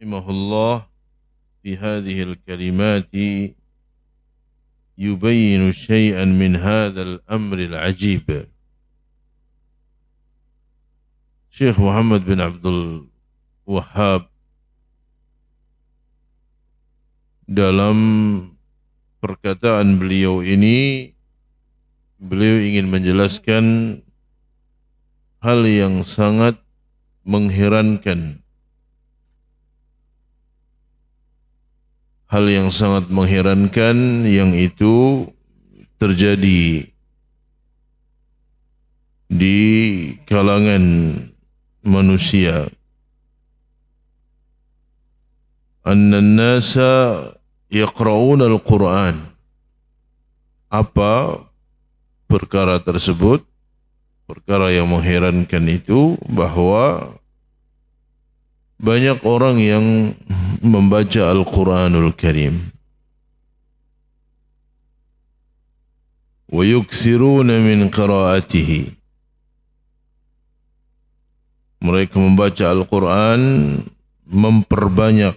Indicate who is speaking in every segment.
Speaker 1: رحمه الله في هذه الكلمات يبين شيئا من هذا الأمر العجيب. Syekh Muhammad bin Abdul Wahhab dalam perkataan beliau ini, beliau ingin menjelaskan hal yang sangat mengherankan. Hal yang sangat mengherankan yang itu terjadi di kalangan manusia. Anna an-nasa yaqra'una al-Qur'an. Apa perkara tersebut? Perkara yang mengherankan itu bahwa banyak orang yang membaca Al-Quranul Karim. Wa yukthiruna min qira'atihi. Mereka membaca Al-Quran, memperbanyak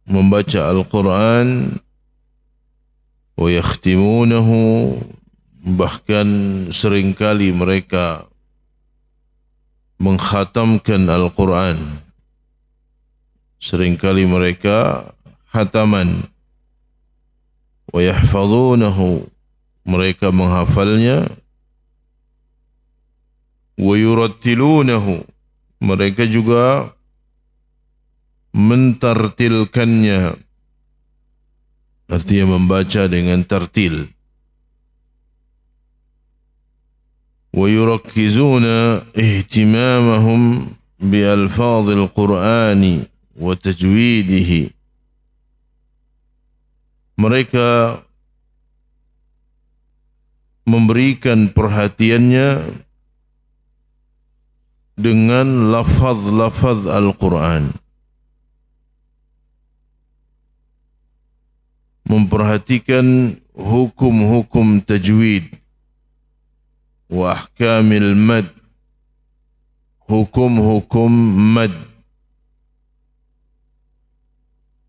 Speaker 1: membaca Al-Quran, wa yakhtimunahu, bahkan seringkali mereka mengkhatamkan Al-Quran. Seringkali mereka hataman. Wa yahfazunahu, mereka menghafalnya. Wa yurattilunahu, mereka juga mentartilkannya, artinya membaca dengan tartil. Wa yurakkizuna ihtimamahum bi alfadhil Qur'ani wa tajwidihi. Mereka memberikan perhatiannya dengan lafaz-lafaz Al-Quran. Memperhatikan hukum-hukum tajwid wa ahkamil mad, hukum-hukum mad,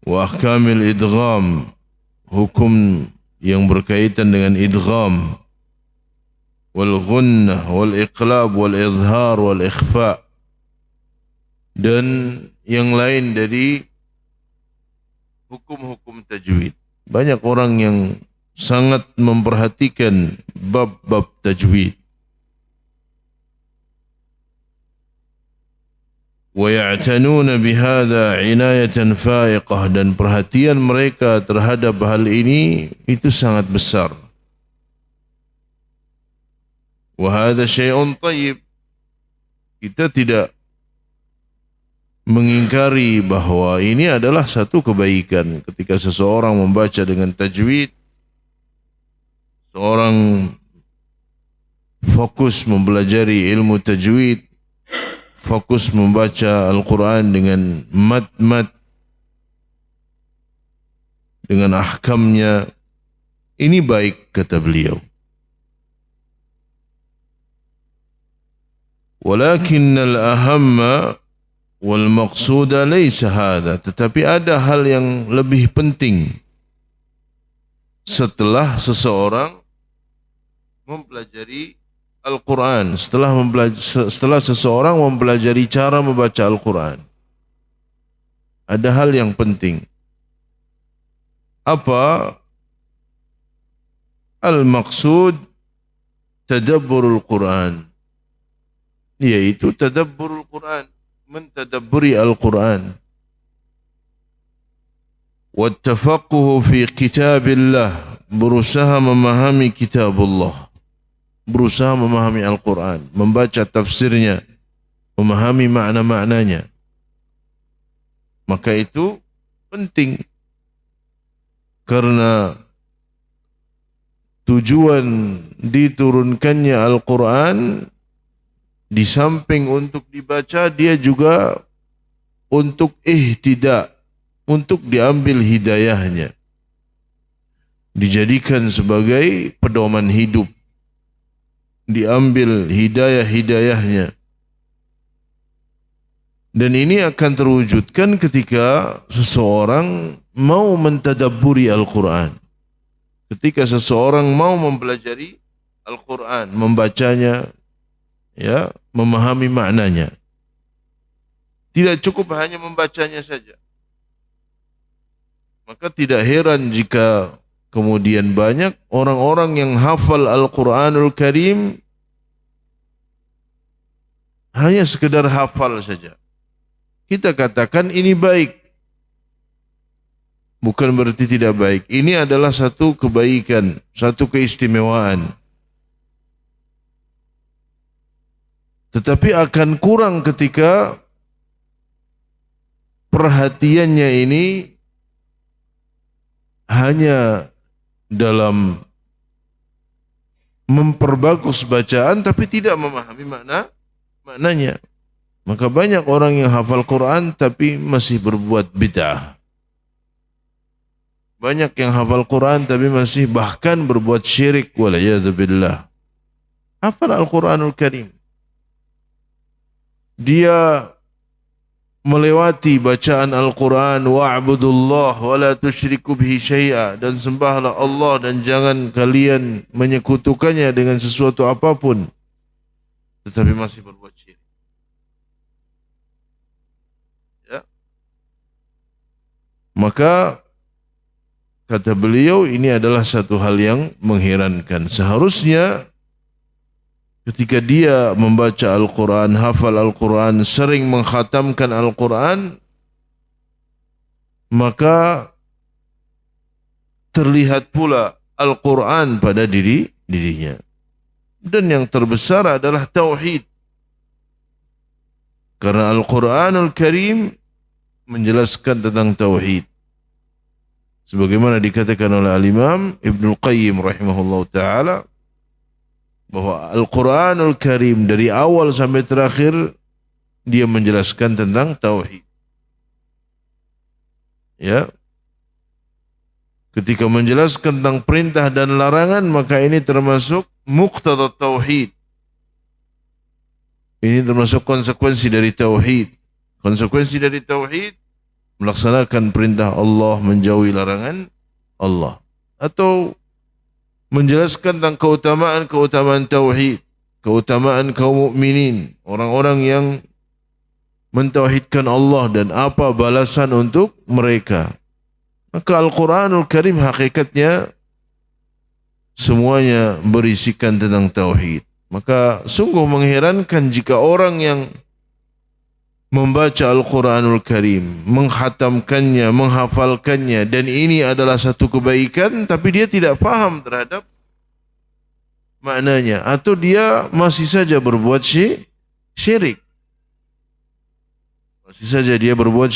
Speaker 1: wa ahkamil idgham, hukum yang berkaitan dengan idgham, wal ghunnah wal iqlab wal izhar wal ikhfa, dan yang lain dari hukum-hukum tajwid. Banyak orang yang sangat memperhatikan bab-bab tajwid. Wa ya'tanuna bihadza 'inayatan fa'iqah, dan perhatian mereka terhadap hal ini itu sangat besar. Wa hadza syai'un thayyib. Kita tidak mengingkari bahwa ini adalah satu kebaikan ketika seseorang membaca dengan tajwid, seorang fokus mempelajari ilmu tajwid, fokus membaca Al-Quran dengan mad-mad, dengan ahkamnya. Ini baik, kata beliau. Walakinnal ahamma wal maqsuda laysa hadha. Tetapi ada hal yang lebih penting setelah seseorang mempelajari Al-Quran, setelah seseorang mempelajari cara membaca Al-Quran. Ada hal yang penting. Apa? Al-maqsud tadabburul Quran, yaitu tadabburul Quran, mentadabburi Al-Quran. Wattafaqquhu fi kitabillah, berusaha memahami kitabullah, berusaha memahami Al-Quran, membaca tafsirnya, memahami makna-maknanya. Maka itu penting, karena tujuan diturunkannya Al-Quran, di samping untuk dibaca, dia juga untuk ihtidah, untuk diambil hidayahnya, dijadikan sebagai pedoman hidup, diambil hidayah-hidayahnya. Dan ini akan terwujudkan ketika seseorang mau mentadabburi Al-Quran. Ketika seseorang mau mempelajari Al-Quran, membacanya, ya, memahami maknanya. Tidak cukup hanya membacanya saja. Maka tidak heran jika kemudian banyak orang-orang yang hafal Al-Quranul Karim hanya sekedar hafal saja. Kita katakan ini baik. Bukan berarti tidak baik. Ini adalah satu kebaikan, satu keistimewaan. Tetapi akan kurang ketika perhatiannya ini hanya dalam memperbagus bacaan tapi tidak memahami maknanya. Maka banyak orang yang hafal Quran tapi masih berbuat bid'ah. Banyak yang hafal Quran tapi masih bahkan berbuat syirik, waliyadzubillah. Hafal Al-Quranul Karim. Dia melewati bacaan Al-Quran, wa'budullah wa la tusyriku bihi syai'a, dan sembahlah Allah dan jangan kalian menyekutukannya dengan sesuatu apapun, tetapi masih berbuat syirik. Ya. Maka kata beliau ini adalah satu hal yang mengherankan. Seharusnya ketika dia membaca Al-Quran, hafal Al-Quran, sering mengkhatamkan Al-Quran, maka terlihat pula Al-Quran pada dirinya. Dan yang terbesar adalah tauhid. Karena Al-Quranul Karim menjelaskan tentang tauhid. Sebagaimana dikatakan oleh Al-Imam Ibnul Qayyim rahimahullah ta'ala, bahwa Al-Quranul Karim dari awal sampai terakhir dia menjelaskan tentang tauhid. Ya. Ketika menjelaskan tentang perintah dan larangan, maka ini termasuk muqtada tauhid. Ini termasuk konsekuensi dari tauhid. Konsekuensi dari tauhid melaksanakan perintah Allah, menjauhi larangan Allah. Atau menjelaskan tentang keutamaan tauhid, keutamaan kaum mukminin, orang-orang yang mentauhidkan Allah dan apa balasan untuk mereka. Maka Al-Quranul Karim hakikatnya semuanya berisikan tentang tauhid. Maka sungguh mengherankan jika orang yang membaca Al-Quranul Karim, menghatamkannya, menghafalkannya, dan ini adalah satu kebaikan, tapi dia tidak faham terhadap maknanya, atau dia masih saja berbuat syirik. Masih saja dia berbuat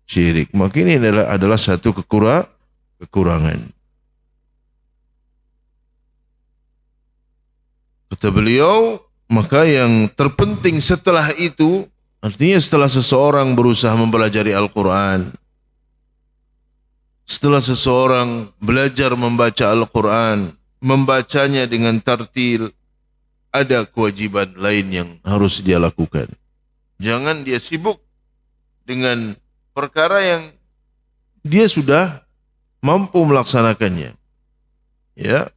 Speaker 1: syirik. Maka ini adalah satu kekurangan. Kata beliau, maka yang terpenting setelah itu, artinya setelah seseorang berusaha mempelajari Al-Quran, setelah seseorang belajar membaca Al-Quran, membacanya dengan tartil, ada kewajiban lain yang harus dia lakukan. Jangan dia sibuk dengan perkara yang dia sudah mampu melaksanakannya. Ya.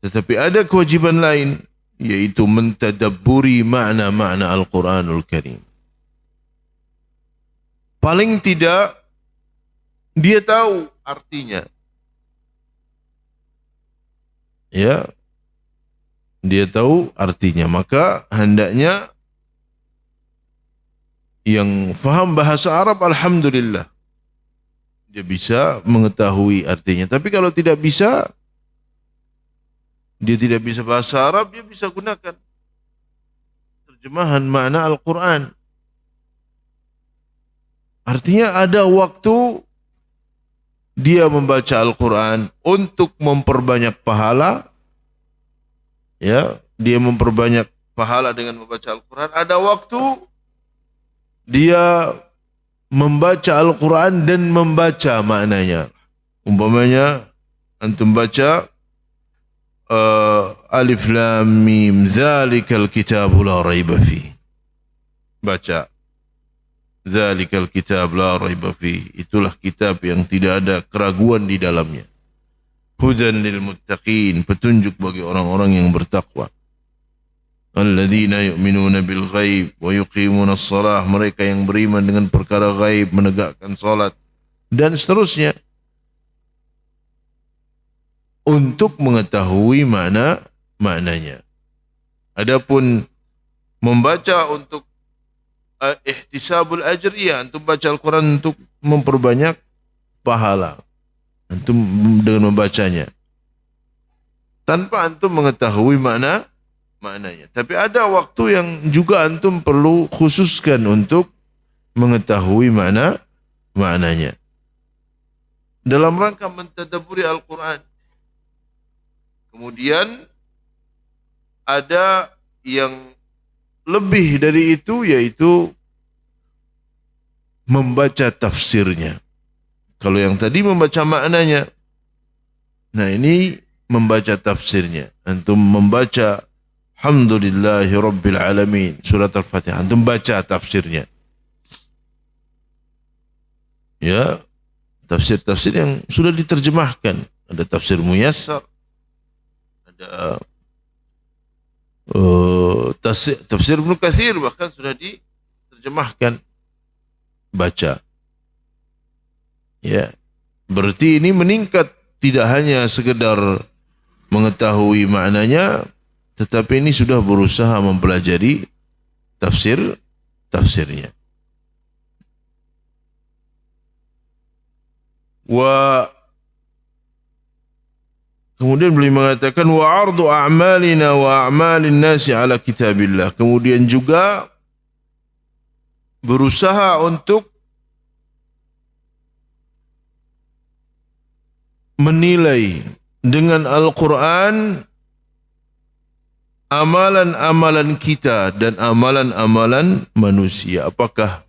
Speaker 1: Tetapi ada kewajiban lain, yaitu mentadabburi makna-makna Al-Quranul Karim. Paling tidak dia tahu artinya. Ya, dia tahu artinya. Maka hendaknya yang faham bahasa Arab, alhamdulillah, dia bisa mengetahui artinya. Tapi kalau tidak bisa, dia tidak bisa bahasa Arab, dia bisa gunakan terjemahan makna Al-Quran. Artinya ada waktu dia membaca Al-Quran untuk memperbanyak pahala. Ya, dia memperbanyak pahala dengan membaca Al-Quran. Ada waktu dia membaca Al-Quran dan membaca maknanya. Umpamanya antum baca Alif Lam Mim Zalikal Kitabu La Raiba Fi. Baca. Dzalikal kitab la raiba fihi. Itulah kitab yang tidak ada keraguan di dalamnya. Hudan lil muttaqin, petunjuk bagi orang-orang yang bertakwa. Alladzina yu'minuna bil ghaib wa yuqimuna as-salah, mereka yang beriman dengan perkara gaib, menegakkan salat dan seterusnya. Untuk mengetahui maknanya. Adapun membaca untuk ihtisabul ajr, ya, antum baca Al-Quran untuk memperbanyak pahala antum dengan membacanya tanpa antum mengetahui maknanya. Tapi ada waktu yang juga antum perlu khususkan untuk mengetahui maknanya dalam rangka mentadabburi Al-Quran. Kemudian ada yang lebih dari itu, yaitu membaca tafsirnya. Kalau yang tadi membaca maknanya, nah ini membaca tafsirnya. Antum membaca Alhamdulillahi Rabbil Alamin, surat Al-Fatihah, antum baca tafsirnya. Ya, tafsir-tafsir yang sudah diterjemahkan. Ada tafsir Muyassar, ada tafsir Ibnu Katsir bahkan sudah diterjemahkan, baca. Ya, berarti ini meningkat, tidak hanya sekedar mengetahui maknanya, tetapi ini sudah berusaha mempelajari tafsirnya. Kemudian beliau mengatakan wa ardu a'malina wa a'malin nasi ala kitabillah. Kemudian juga berusaha untuk menilai dengan Al-Quran amalan-amalan kita dan amalan-amalan manusia. Apakah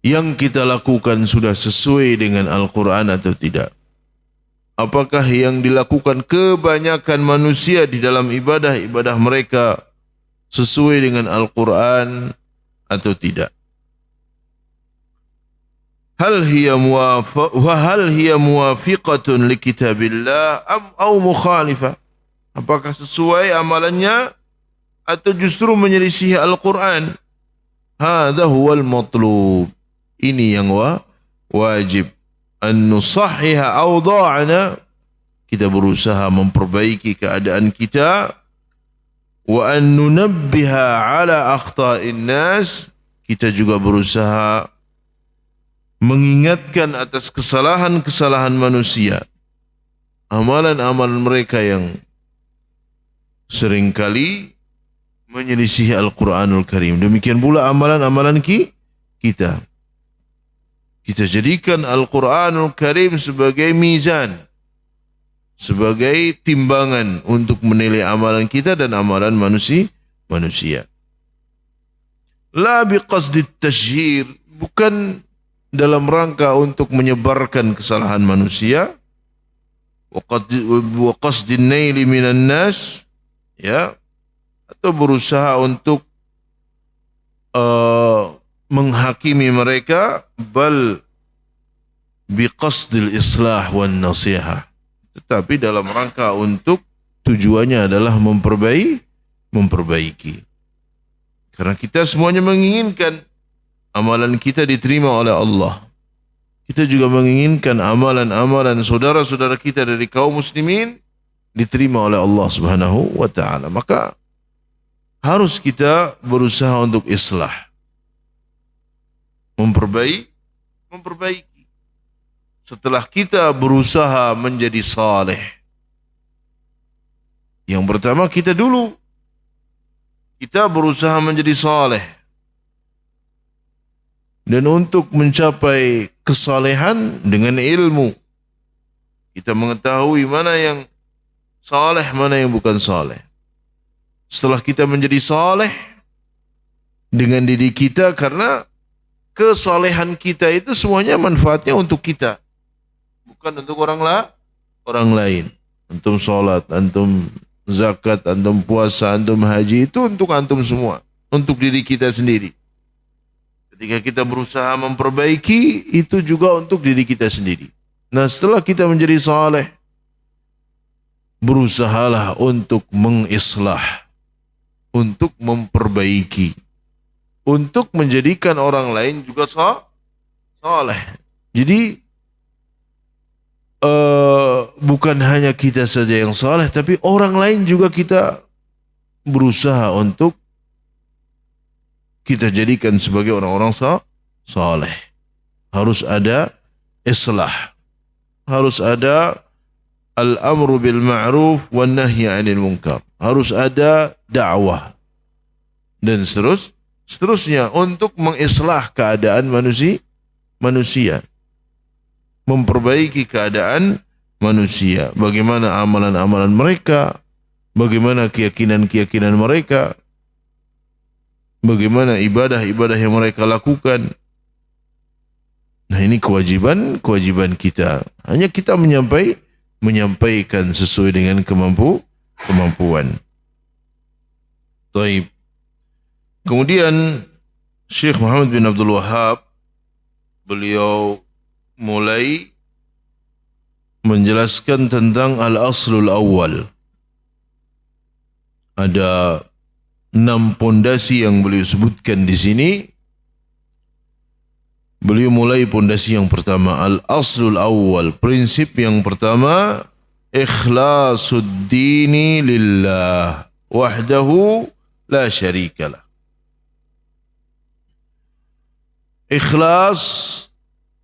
Speaker 1: yang kita lakukan sudah sesuai dengan Al-Quran atau tidak? Apakah yang dilakukan kebanyakan manusia di dalam ibadah-ibadah mereka sesuai dengan Al-Quran atau tidak? Hal hiya muwafiqatun li kitabillah au mukhalifah? Apakah sesuai amalannya atau justru menyelisihi Al-Quran? Hadha huwal matlub. Ini yang wajib. An nusahhiha awda'ana, kita berusaha memperbaiki keadaan kita. Wa an nunabbiha ala akhta'in nas, kita juga berusaha mengingatkan atas kesalahan-kesalahan manusia, amalan-amalan mereka yang seringkali menyelisihi Al-Quranul Karim. Demikian pula amalan-amalan kita. Kita jadikan Al-Quranul Karim sebagai mizan, sebagai timbangan untuk menilai amalan kita dan amalan manusia. La biqasdit tashhir, bukan dalam rangka untuk menyebarkan kesalahan manusia. Wa qasdin naili minan nas, ya, atau berusaha untuk menghakimi mereka, bal biqasdil islah wan nasihah, tetapi dalam rangka untuk tujuannya adalah memperbaiki. Karena kita semuanya menginginkan amalan kita diterima oleh Allah. Kita juga menginginkan amalan-amalan saudara-saudara kita dari kaum muslimin diterima oleh Allah Subhanahu wa taala. Maka harus kita berusaha untuk islah, memperbaiki. Setelah kita berusaha menjadi saleh, yang pertama kita berusaha menjadi saleh. Dan untuk mencapai kesalehan dengan ilmu, kita mengetahui mana yang saleh, mana yang bukan saleh. Setelah kita menjadi saleh dengan diri kita, karena kesalehan kita itu semuanya manfaatnya untuk kita, bukan untuk orang lain. Antum sholat, antum zakat, antum puasa, antum haji, itu untuk antum semua, untuk diri kita sendiri. Ketika kita berusaha memperbaiki, itu juga untuk diri kita sendiri. Nah, setelah kita menjadi saleh, berusahalah untuk mengislah, untuk memperbaiki, untuk menjadikan orang lain juga saleh. Jadi bukan hanya kita saja yang saleh, tapi orang lain juga kita berusaha untuk kita jadikan sebagai orang-orang saleh. Harus ada islah, harus ada al-amru bil ma'ruf wan nahyi 'anil munkar, harus ada dakwah dan seterusnya untuk mengislah keadaan manusia, memperbaiki keadaan manusia. Bagaimana amalan-amalan mereka, bagaimana keyakinan-keyakinan mereka, bagaimana ibadah-ibadah yang mereka lakukan. Nah, ini kewajiban kita. Hanya kita menyampaikan sesuai dengan kemampuan. Taib. Kemudian Syekh Muhammad bin Abdul Wahhab, beliau mulai menjelaskan tentang al-aslul awal. Ada 6 pondasi yang beliau sebutkan di sini. Beliau mulai pondasi yang pertama, al-aslul awal. Prinsip yang pertama, ikhlasuddini lillah wahdahu la syarikalah. Ikhlas,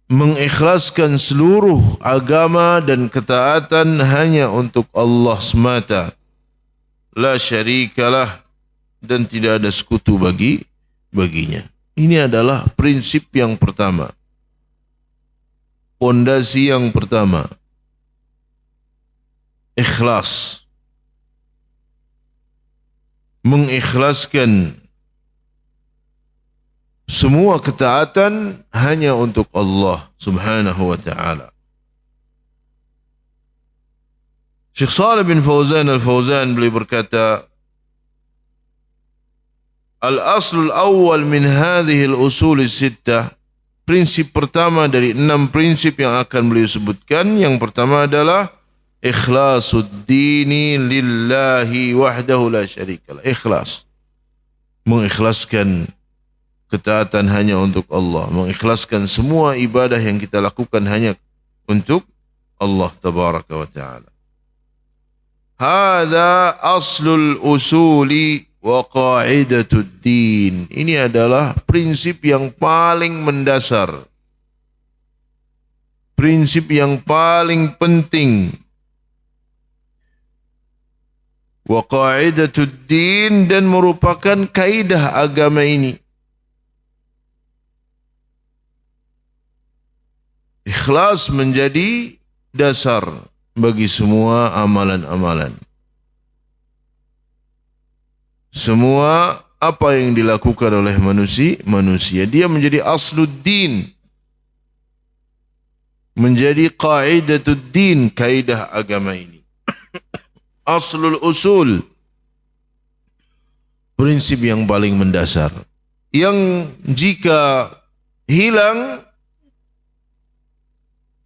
Speaker 1: mengikhlaskan seluruh agama dan ketaatan hanya untuk Allah semata. La syarikalah, dan tidak ada sekutu baginya. Ini adalah prinsip yang pertama. Pondasi yang pertama. Ikhlas. Mengikhlaskan semua ketaatan hanya untuk Allah Subhanahu wa ta'ala. Syekh Shalih bin Fauzan al-Fauzan beliau berkata, al-aslul awal min hadhihi al-usul as-sittah. Prinsip pertama dari 6 prinsip yang akan beliau sebutkan. Yang pertama adalah ikhlasuddini lillahi wahdahu la syarikalah. Ikhlas. Mengikhlaskan ketaatan hanya untuk Allah. Mengikhlaskan semua ibadah yang kita lakukan hanya untuk Allah tabaraka wa ta'ala. Hadza aslul usuli wa qa'idatud din. Ini adalah prinsip yang paling mendasar, prinsip yang paling penting. Wa qa'idatud din, dan merupakan kaidah agama ini. Ikhlas menjadi dasar bagi semua amalan-amalan. Semua apa yang dilakukan oleh manusia, dia menjadi asluddin, menjadi qaidatuddin, kaidah agama ini. Aslul usul, prinsip yang paling mendasar, yang jika hilang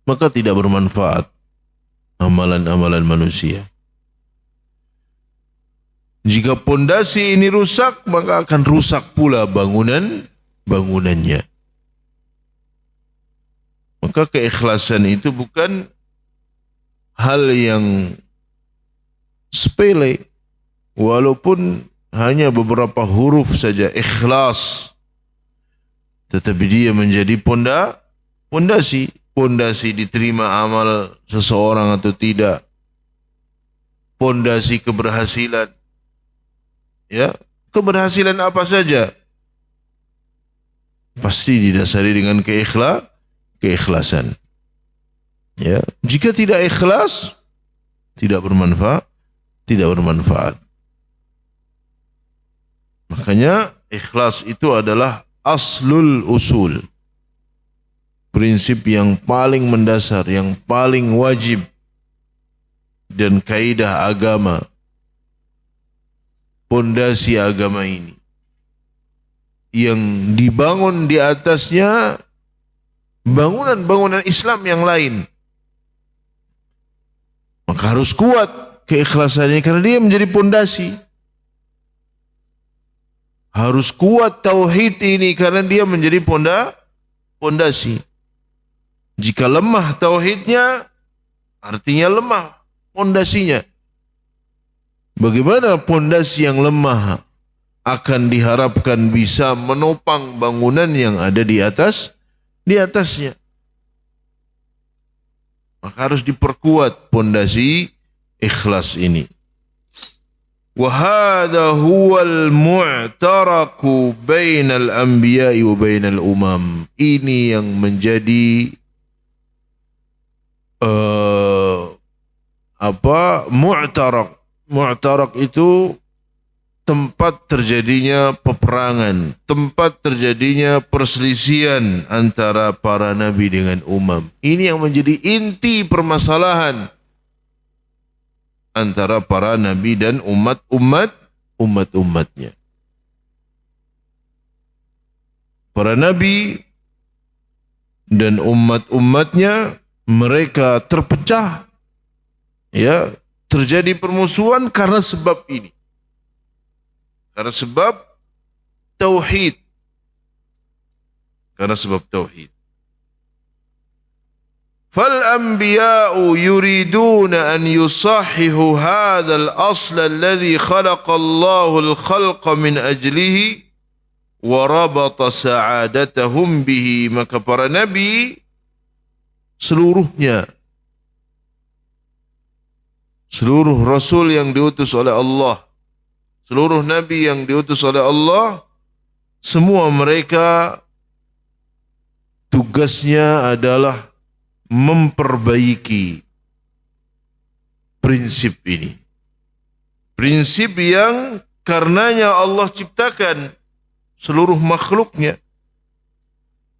Speaker 1: maka tidak bermanfaat amalan-amalan manusia. Jika pondasi ini rusak, maka akan rusak pula bangunannya. Maka keikhlasan itu bukan hal yang sepele, walaupun hanya beberapa huruf saja ikhlas, tetapi dia menjadi pondasi. Pondasi diterima amal seseorang atau tidak. Pondasi keberhasilan. Ya, keberhasilan apa saja pasti didasari dengan keikhlasan. Ya, jika tidak ikhlas, tidak bermanfaat. Makanya ikhlas itu adalah aslul usul. Prinsip yang paling mendasar, yang paling wajib, dan kaidah agama, pondasi agama ini. yang dibangun di atasnya bangunan-bangunan Islam yang lain. Maka harus kuat keikhlasan ini karena dia menjadi pondasi. Harus kuat tauhid ini karena dia menjadi pondasi. Jika lemah tauhidnya, artinya lemah pondasinya. Bagaimana pondasi yang lemah akan diharapkan bisa menopang bangunan yang ada di atasnya. Maka harus diperkuat pondasi ikhlas ini. وَهَذَا هُوَ الْمُعْتَرَكُ بَيْنَ الْأَنْبِيَاءِ وَبَيْنَ الْأُمَمِ. Ini yang menjadi mu'tarak. Mu'tarak itu tempat terjadinya peperangan, tempat terjadinya perselisihan antara para nabi dengan umam. Ini yang menjadi inti permasalahan antara para nabi dan umat-umatnya. Para nabi dan umat-umatnya mereka terpecah, ya, terjadi permusuhan karena sebab ini. Karena sebab tauhid. Karena sebab tauhid. فالأنبياء يريدون أن يصححوا هذا الأصل الذي خلق الله الخلق من أجله وربط سعادتهم به. Maka para nabi seluruhnya, seluruh rasul yang diutus oleh Allah, seluruh nabi yang diutus oleh Allah, semua mereka tugasnya adalah memperbaiki prinsip ini. Prinsip yang karenanya Allah ciptakan seluruh makhluknya.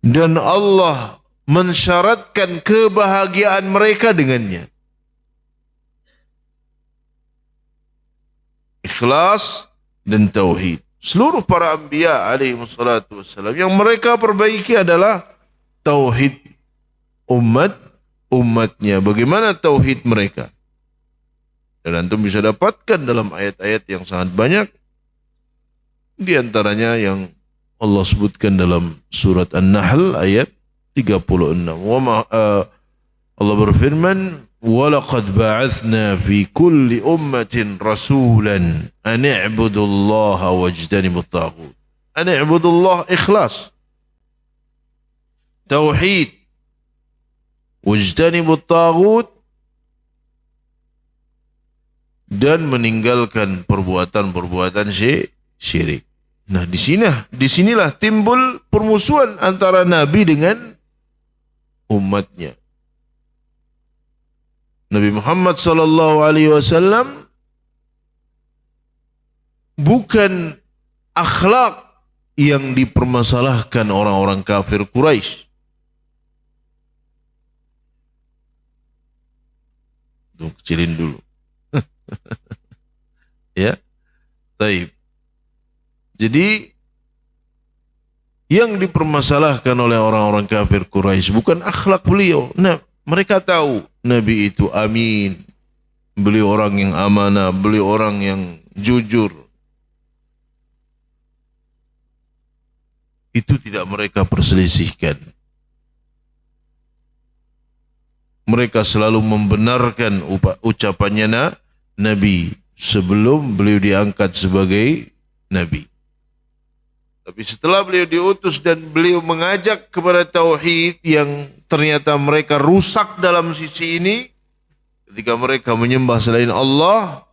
Speaker 1: Dan Allah mensyaratkan kebahagiaan mereka dengannya. Ikhlas dan tauhid. Seluruh para anbiya alaihi wassalatu wassalam yang mereka perbaiki adalah tauhid umatnya. Bagaimana tauhid mereka? Dan antum bisa dapatkan dalam ayat-ayat yang sangat banyak. Di antaranya yang Allah sebutkan dalam surat An-Nahl ayat 36. Allah berfirman, وَلَقَدْ بَعَثْنَا فِي كُلِّ أُمَّةٍ رَسُولًا أَنِ اعْبُدُوا اللَّهَ وَاجْتَنِبُوا الطَّاغُوتَ. أَنِ اعْبُدُوا اللَّهَ ikhlas, tauhid, wajtanibut taghut, dan meninggalkan perbuatan-perbuatan syirik. Nah, disinilah timbul permusuhan antara nabi dengan umatnya. Nabi Muhammad sallallahu alaihi wasallam bukan akhlak yang dipermasalahkan orang-orang kafir Quraisy. Tunggu, kecilin dulu. Ya. Baik. Jadi yang dipermasalahkan oleh orang-orang kafir Quraisy bukan akhlak beliau. Nah, mereka tahu Nabi itu amin. Beliau orang yang amanah, beliau orang yang jujur. Itu tidak mereka perselisihkan. Mereka selalu membenarkan ucapannya Nabi sebelum beliau diangkat sebagai Nabi. Tapi setelah beliau diutus dan beliau mengajak kepada tauhid yang ternyata mereka rusak dalam sisi ini, ketika mereka menyembah selain Allah,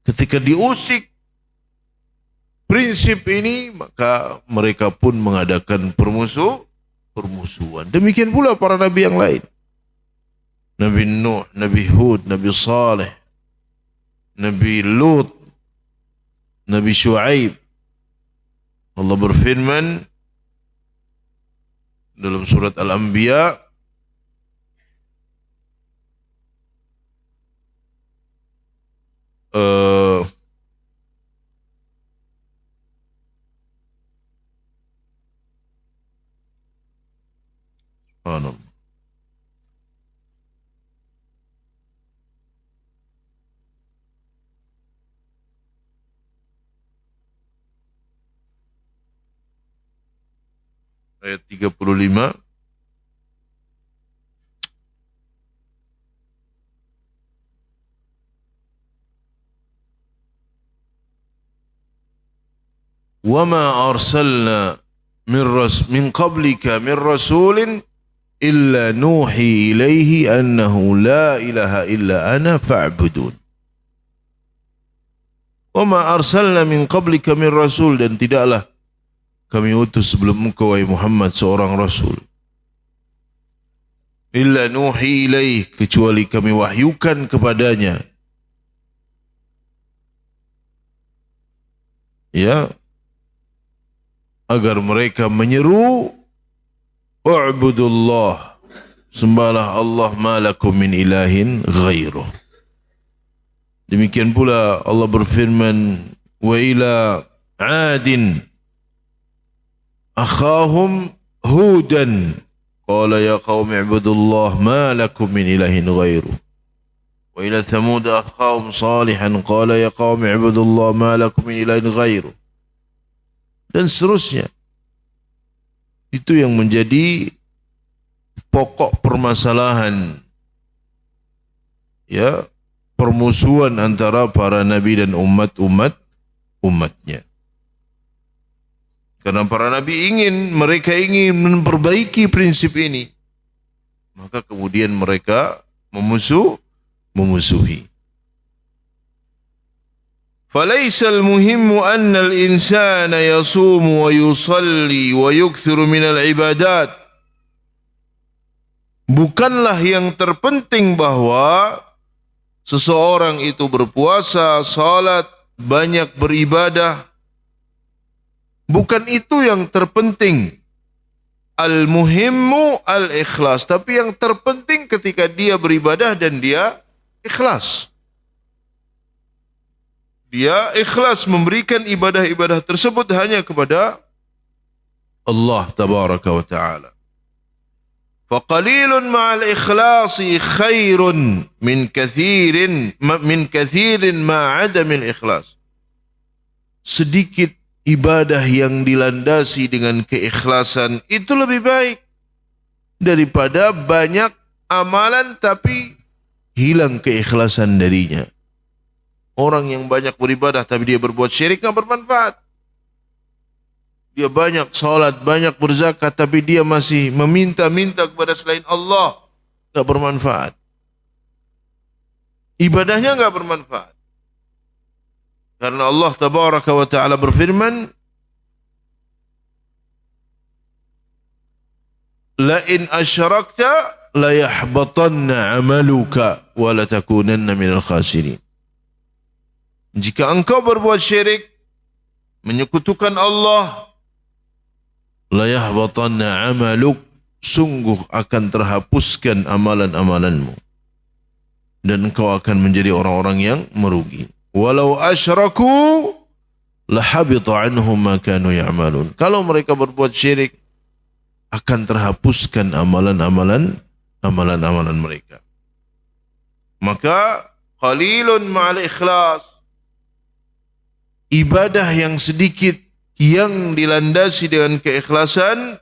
Speaker 1: ketika diusik prinsip ini, maka mereka pun mengadakan permusuhan. Demikian pula para nabi yang lain. Nabi Nuh, Nabi Hud, Nabi Saleh, Nabi Lut, Nabi Shu'aib. Allah berfirman dalam surat Al-Anbiya, Subhanallah. Ayat 35. وَمَا أَرْسَلْنَا مِنْ قَبْلِكَ مِنْ رَسُولٍ إِلَّا نُوحِي إِلَيْهِ أَنَّهُ لَا إِلَهَ إِلَّا أَنَا فَاعْبُدُونِ. وَمَا أَرْسَلْنَا مِنْ قَبْلِكَ مِنْ رَسُولٍ, dan tidaklah kami utus sebelum engkau wahai Muhammad seorang rasul. Illa nuhi ilaih, kecuali kami wahyukan kepadanya, ya, agar mereka menyeru, u'budullah, sembahlah Allah, ma lakum min ilahin ghairuh. Demikian pula Allah berfirman, wa ila adin akhahum hudan qala ya qaumi ibudullah ma lakum min ilahin ghairuh. Wa ila thamud akhahum salihan qala ya qaumi ibudullah ma lakum min ilahin ghairuh. Dan seterusnya. Itu yang menjadi pokok permasalahan, ya, permusuhan antara para nabi dan umatnya. Karena para nabi mereka ingin memperbaiki prinsip ini, maka kemudian mereka memusuhi. فَلَيْسَ الْمُهِمُّ أَنَّ الْإِنسَانَ يَصُومُ وَيُصَلِّي وَيُكْثِرُ مِنَ الْعِبَادَاتِ. Bukanlah yang terpenting bahwa seseorang itu berpuasa, salat, banyak beribadah. Bukan itu yang terpenting. Al-muhimmu al-ikhlas. Tapi yang terpenting ketika dia beribadah dan dia ikhlas. Dia ikhlas memberikan ibadah-ibadah tersebut hanya kepada Allah tabaraka wa ta'ala. فَقَلِيلٌ مَعَ الْإِخْلَاصِ خَيْرٌ مِنْ كَثِيرٍ مَعَ عَدَمِ الْإِخْلَاصِ. Sedikit ibadah yang dilandasi dengan keikhlasan itu lebih baik daripada banyak amalan tapi hilang keikhlasan darinya. Orang yang banyak beribadah tapi dia berbuat syirik tidak bermanfaat. Dia banyak salat, banyak berzakat tapi dia masih meminta-minta kepada selain Allah, tidak bermanfaat. Ibadahnya tidak bermanfaat. Karena Allah tabaraka wa ta'ala berfirman, la in asyrakta la yahbatanna amaluka wa la takunanna minal khasirin. Jika engkau berbuat syirik, menyekutukan Allah, la yahbatanna amaluk, sungguh akan terhapuskan amalan-amalanmu dan engkau akan menjadi orang-orang yang merugi. Walau asyraku la habita anhum ma kanu ya'malun. Kalau mereka berbuat syirik, akan terhapuskan amalan-amalan mereka. Maka qalilun ma'al ikhlas, ibadah yang sedikit yang dilandasi dengan keikhlasan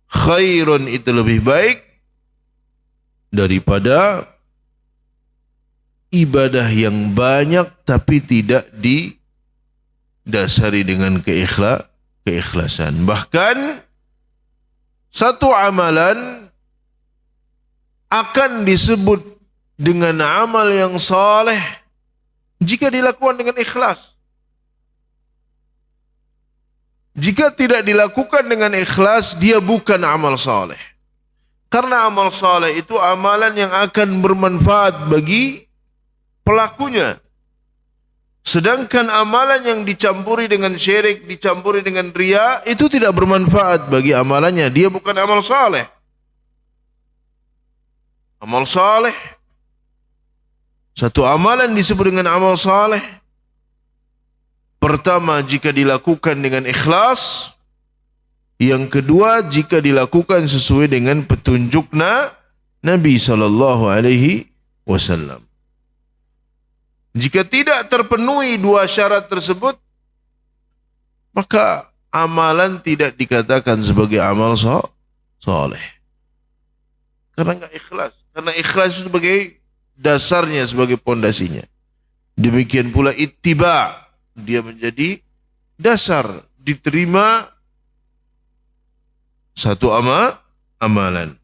Speaker 1: khairun, itu lebih baik daripada ibadah yang banyak tapi tidak didasari dengan keikhlasan. Bahkan satu amalan akan disebut dengan amal yang saleh jika dilakukan dengan ikhlas. Jika tidak dilakukan dengan ikhlas, dia bukan amal saleh. Karena amal saleh itu amalan yang akan bermanfaat bagi pelakunya. Sedangkan amalan yang dicampuri dengan syirik, dicampuri dengan riya, itu tidak bermanfaat bagi amalannya. Dia bukan amal saleh. Amal saleh, satu amalan disebut dengan amal saleh. Pertama, jika dilakukan dengan ikhlas, Yang kedua, jika dilakukan sesuai dengan petunjuk Nabi SAW. Jika tidak terpenuhi dua syarat tersebut, maka amalan tidak dikatakan sebagai amal soleh. Karena enggak ikhlas. Karena ikhlas itu sebagai dasarnya, sebagai pondasinya. Demikian pula ittiba, dia menjadi dasar diterima satu amalan.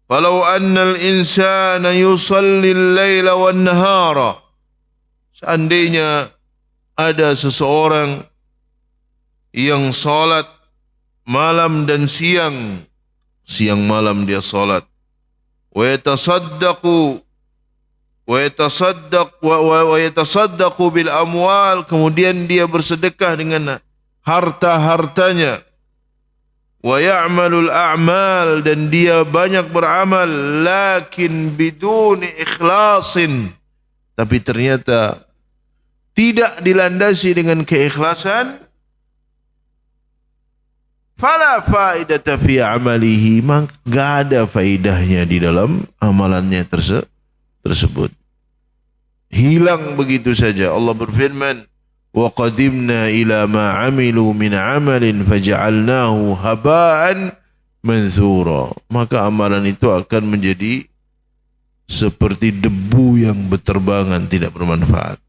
Speaker 1: Falau annal insana yusalli al-laila wan nahara, seandainya ada seseorang yang salat malam dan siang, siang malam dia salat, wa yatasaddaqu bil amwal, kemudian dia bersedekah dengan harta-hartanya, wa ya'malul a'mal, dan dia banyak beramal, lakin biduni ikhlasin, tapi ternyata tidak dilandasi dengan keikhlasan, fala faidata fi amalihi, maka enggak ada faidahnya di dalam amalannya tersebut. Hilang begitu saja. Allah berfirman, wa qadimna ila ma amilu min amalin faja'alnahu haba'an manthura, maka amalan itu akan menjadi seperti debu yang berterbangan, tidak bermanfaat.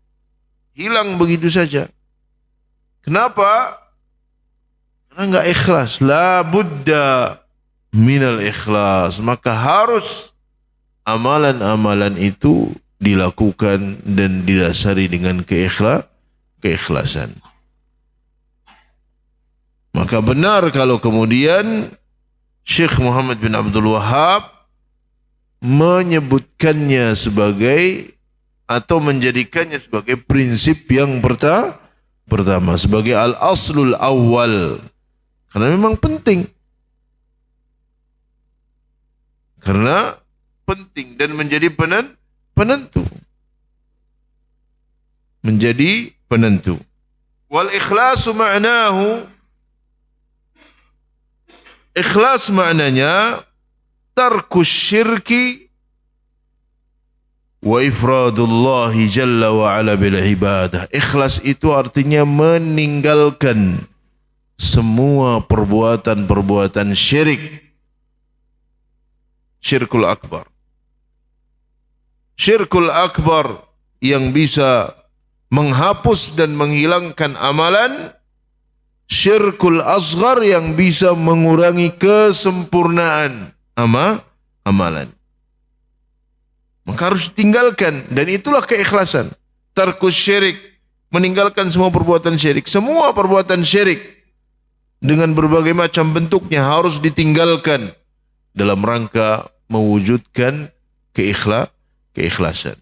Speaker 1: Hilang begitu saja. Kenapa? Karena enggak ikhlas. La budda minal ikhlas, maka harus amalan-amalan itu dilakukan dan didasari dengan keikhlasan. Maka benar kalau kemudian Syekh Muhammad bin Abdul Wahhab menyebutkannya sebagai atau menjadikannya sebagai prinsip yang pertama, sebagai al-aslul awal. Karena memang penting. Karena penting dan menjadi penentu. Menjadi penentu. Wal ikhlasu ma'nahu, ikhlas maknanya tarkus syirki wa ifradullahi jalla wa ala bil ibadah. Ikhlas itu artinya meninggalkan semua perbuatan-perbuatan syirik. Syirkul akbar. Syirkul akbar yang bisa menghapus dan menghilangkan amalan. Syirkul asghar yang bisa mengurangi kesempurnaan amalan. Maka harus ditinggalkan, dan itulah keikhlasan. Tarkus syirik, meninggalkan semua perbuatan syirik. Semua perbuatan syirik dengan berbagai macam bentuknya harus ditinggalkan dalam rangka mewujudkan keikhlasan.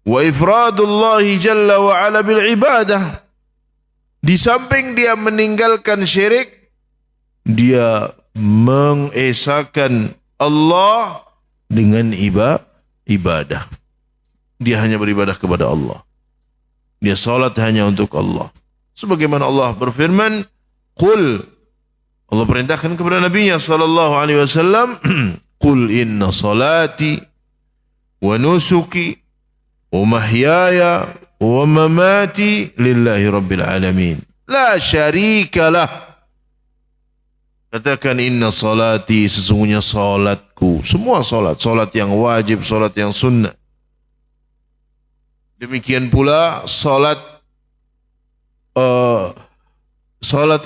Speaker 1: Wa ifradullahi jalla wa ala bil ibadah. Di samping dia meninggalkan syirik, dia mengesahkan Allah dengan ibadah. Dia hanya beribadah kepada Allah. Dia salat hanya untuk Allah. Sebagaimana Allah berfirman, qul, Allah perintahkan kepada Nabi-Nya sallallahu alaihi wasallam, qul inna salati wa nusuki wa mahyaya wa mamati lillahi rabbil alamin la syarika lah. Katakan inna salati, sesungguhnya salatku, semua salat yang wajib, salat yang sunnah. Demikian pula salat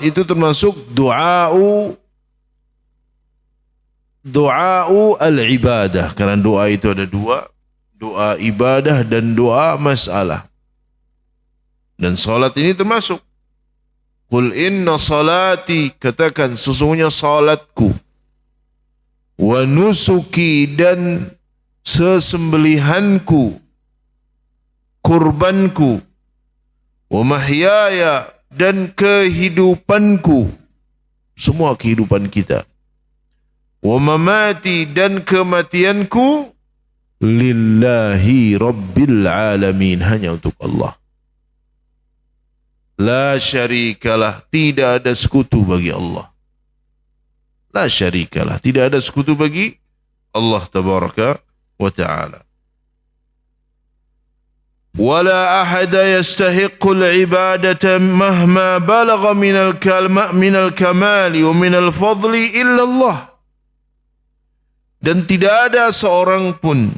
Speaker 1: itu termasuk du'a'u al-ibadah. Karena doa itu ada dua, doa ibadah dan doa masalah. Dan salat ini termasuk. Qul inna salati, katakan sesungguhnya salatku, wa nusuki, dan sesembelihanku, kurbanku, wa mahyaya, dan kehidupanku, semua kehidupan kita, wa mamati, dan kematianku, lillahi rabbil alamin, hanya untuk Allah. La syarikalah, tidak ada sekutu bagi Allah. La syarikalah, tidak ada sekutu bagi Allah tabaraka wa ta'ala. Wala ahada yastahiqqul ibadata mahma balagha minal kamali wa minal fadli illa Allah. Dan tidak ada seorang pun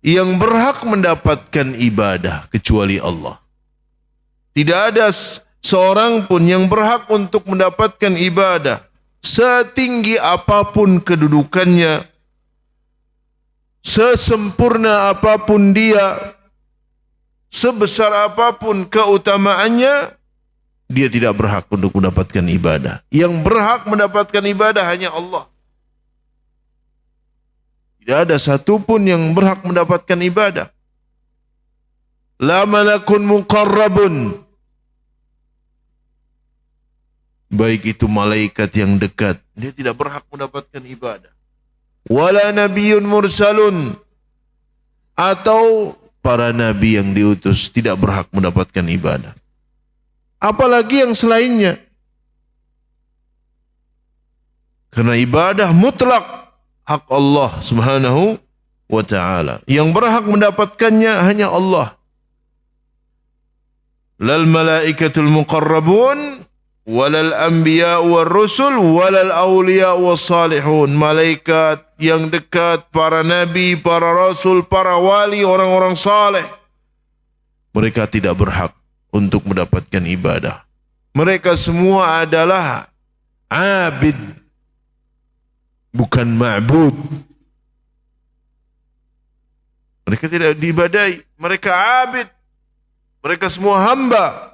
Speaker 1: yang berhak mendapatkan ibadah kecuali Allah. Tidak ada seorang pun yang berhak untuk mendapatkan ibadah setinggi apapun kedudukannya, sesempurna apapun dia, sebesar apapun keutamaannya, dia tidak berhak untuk mendapatkan ibadah. Yang berhak mendapatkan ibadah hanya Allah. Tidak ada satu pun yang berhak mendapatkan ibadah. La malakun muqarrabun, baik itu malaikat yang dekat, dia tidak berhak mendapatkan ibadah. Wala nabiyyun mursalun, atau para nabi yang diutus tidak berhak mendapatkan ibadah. Apalagi yang selainnya. Karena ibadah mutlak hak Allah Subhanahu wa ta'ala. Yang berhak mendapatkannya hanya Allah. Lal malaikatul muqarrabun walal anbiya war rusul walal awliya was salihun. Malaikat yang dekat, para nabi, para rasul, para wali, orang-orang saleh, mereka tidak berhak untuk mendapatkan ibadah. Mereka semua adalah abid, bukan ma'bud. Mereka tidak diibadai, mereka abid. Mereka semua hamba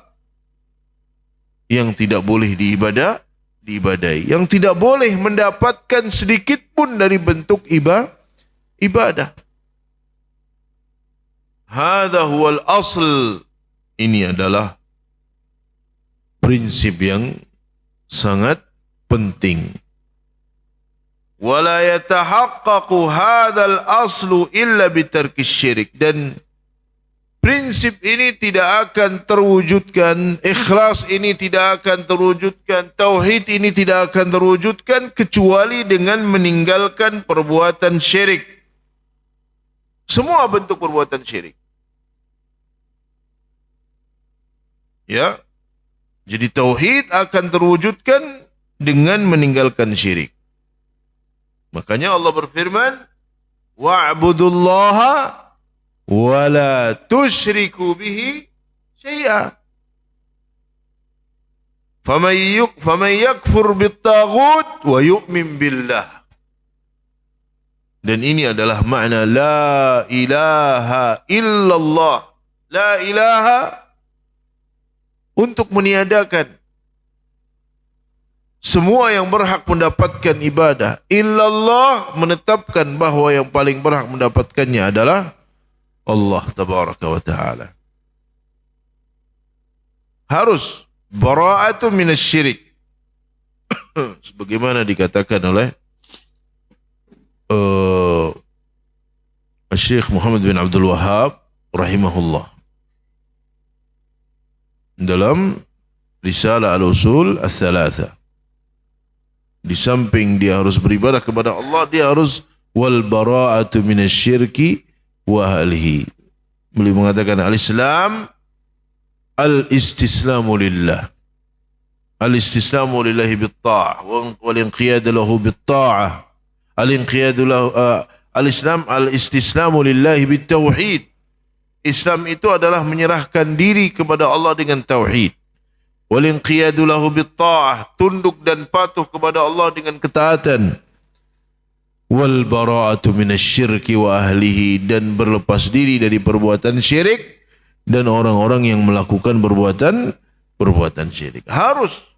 Speaker 1: yang tidak boleh diibadai, yang tidak boleh mendapatkan sedikit pun dari bentuk ibadah. Hadha huwal asl. Ini adalah prinsip yang sangat penting. Wala yatahaqqaqu hadzal aslu illa bitarkis syirik. Dan prinsip ini tidak akan terwujudkan, ikhlas ini tidak akan terwujudkan, tauhid ini tidak akan terwujudkan kecuali dengan meninggalkan perbuatan syirik. Semua bentuk perbuatan syirik. Ya. Jadi tauhid akan terwujudkan dengan meninggalkan syirik. Makanya Allah berfirman, wa'budullaha wa la tusyriku bihi syai'a. Faman yakfur bit-taghut wa yu'min billah. Dan ini adalah makna la ilaha illallah. La ilaha untuk meniadakan semua yang berhak mendapatkan ibadah. Illallah menetapkan bahawa yang paling berhak mendapatkannya adalah Allah tabaraka wa ta'ala. Harus bara'atu minasyirik. Sebagaimana dikatakan oleh Syekh Muhammad bin Abdul Wahhab rahimahullah dalam Risalah Al-Usul Al-Thalatha. Di samping dia harus beribadah kepada Allah, dia harus wal bara'atu minasyirki wa ahlihi. Beliau mengatakan al-Islam al-istislamu lillah. Al-istislamu lillahi bit-ta'ah wal inqiyadu lahu bit-ta'ah. Al-inqiyadu lahu al-Islam al-istislamu lillahi bit-tauhid. Islam itu adalah menyerahkan diri kepada Allah dengan tauhid. Walinqiyadu lahu bitta'ah, tunduk dan patuh kepada Allah dengan ketaatan. Wal bara'atu minasyirki wa ahlihi, dan berlepas diri dari perbuatan syirik dan orang-orang yang melakukan perbuatan syirik. Harus.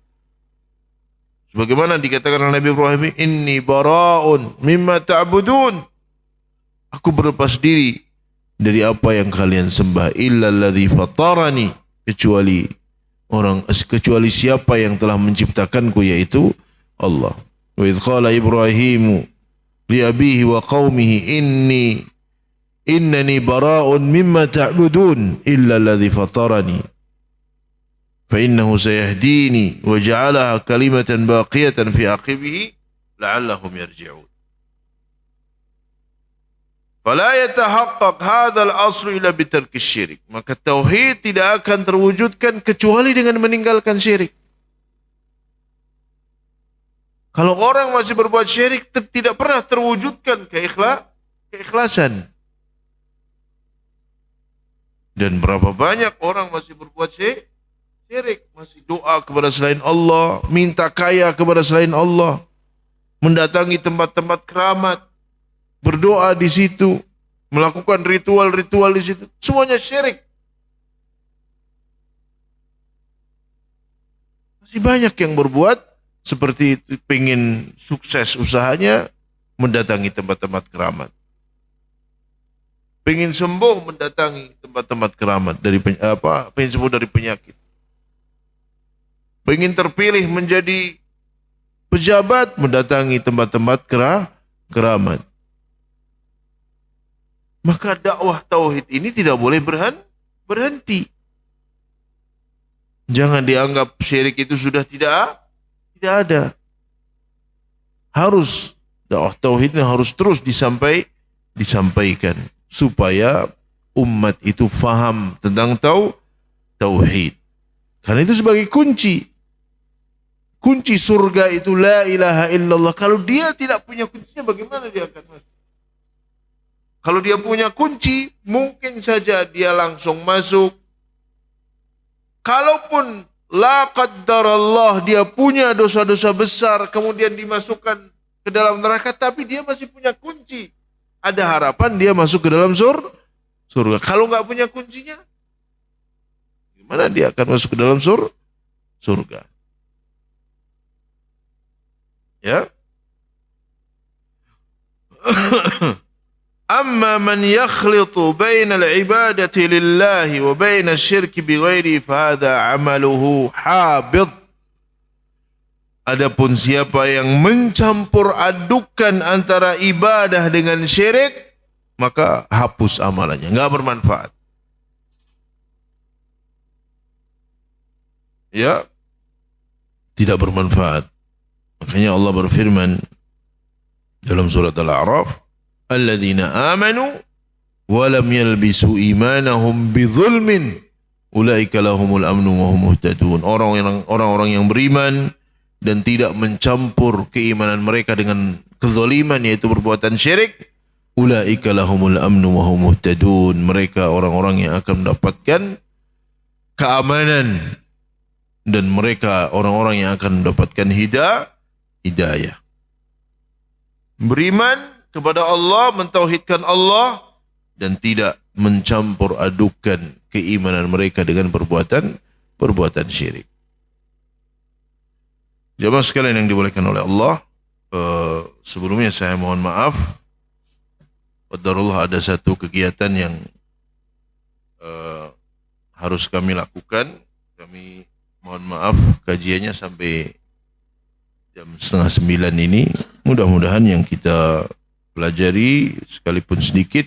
Speaker 1: Sebagaimana dikatakan oleh Nabi Ibrahim, inni bara'un mimma ta'budun. Aku berlepas diri dari apa yang kalian sembah, illa alladhi fatarani, kecuali siapa yang telah menciptakanku, yaitu Allah. Wa idh qala Ibrahimu li abihi wa qaumihi innani bara'un mimma ta'budun illa alladhi fatarani. فإنه سيهديني وجعلها كلمة باقية في عقبه لعلهم يرجعون. فلا يتحقق هذا الأصل إلا بترك الشirk. Maka tauhid tidak akan terwujudkan kecuali dengan meninggalkan syirik. Kalau orang masih berbuat syirik, tidak pernah terwujudkan keikhlasan. Dan berapa banyak orang masih berbuat syirik, masih doa kepada selain Allah, minta kaya kepada selain Allah, mendatangi tempat-tempat keramat, berdoa di situ, melakukan ritual-ritual di situ, semuanya syirik. Masih banyak yang berbuat seperti itu, pengen sukses usahanya, mendatangi tempat-tempat keramat. Pengen sembuh, mendatangi tempat-tempat keramat dari pengen sembuh dari penyakit. Pengen terpilih menjadi pejabat, mendatangi tempat-tempat keramat. Maka dakwah tauhid ini tidak boleh berhenti. Jangan dianggap syirik itu sudah tidak ada. Harus dakwah tauhidnya harus terus disampaikan supaya umat itu faham tentang tauhid. Karena itu sebagai kunci surga itu la ilaha illallah. Kalau dia tidak punya kuncinya, bagaimana dia akan masuk? Kalau dia punya kunci, mungkin saja dia langsung masuk. Kalaupun la qaddarallah dia punya dosa-dosa besar, kemudian dimasukkan ke dalam neraka, tapi dia masih punya kunci, ada harapan dia masuk ke dalam surga. Kalau nggak punya kuncinya, gimana dia akan masuk ke dalam surga? Ya. Amma man yakhlitu baina al-ibadati lillahi wa baina asy-syirki bighairi fa hadha 'amaluhu habit. Adapun siapa yang mencampur adukan antara ibadah dengan syirik, maka hapus amalannya, enggak bermanfaat. Ya, tidak bermanfaat. Makanya Allah berfirman dalam surat Al-A'raf, alladzina amanu wa lam yalbisu imanahum bidzulmin ulaika lahumul amnu wa hum muhtadun. Orang-orang yang beriman dan tidak mencampur keimanan mereka dengan kezaliman, yaitu perbuatan syirik, ulaika lahumul amnu wa hum muhtadun. Mereka orang-orang yang akan mendapatkan keamanan dan mereka orang-orang yang akan mendapatkan hidayah. Beriman kepada Allah, mentauhidkan Allah, dan tidak mencampur adukan keimanan mereka dengan perbuatan syirik. Jamaah sekalian yang dimuliakan oleh Allah, sebelumnya saya mohon maaf, qadarullah ada satu kegiatan yang harus kami lakukan. Kami mohon maaf kajiannya sampai jam 8:30 ini. Mudah-mudahan yang kita pelajari sekalipun sedikit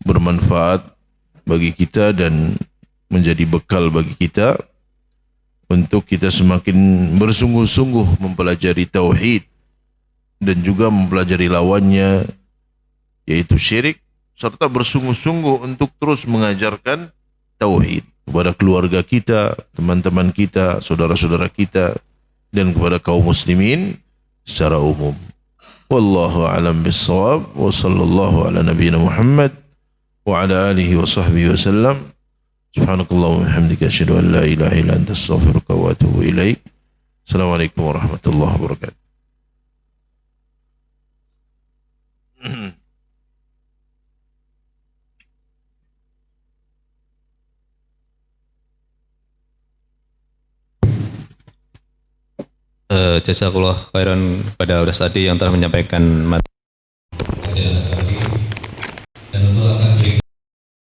Speaker 1: bermanfaat bagi kita dan menjadi bekal bagi kita untuk kita semakin bersungguh-sungguh mempelajari tauhid dan juga mempelajari lawannya, yaitu syirik, serta bersungguh-sungguh untuk terus mengajarkan tauhid kepada keluarga kita, teman-teman kita, saudara-saudara kita, dan kepada kaum muslimin secara umum. Wallahu a'lam bis-shawab, wa sallallahu ala nabiyyina Muhammad wa ala alihi wa sahbihi wasallam. Subhanakallahumma wa bihamdika asyhadu an la ilaha illa anta astaghfiruka wa atubu ilaik. Assalamualaikum warahmatullahi wabarakatuh.
Speaker 2: Jazakallah khairan pada Ustaz Adi yang telah menyampaikan materi.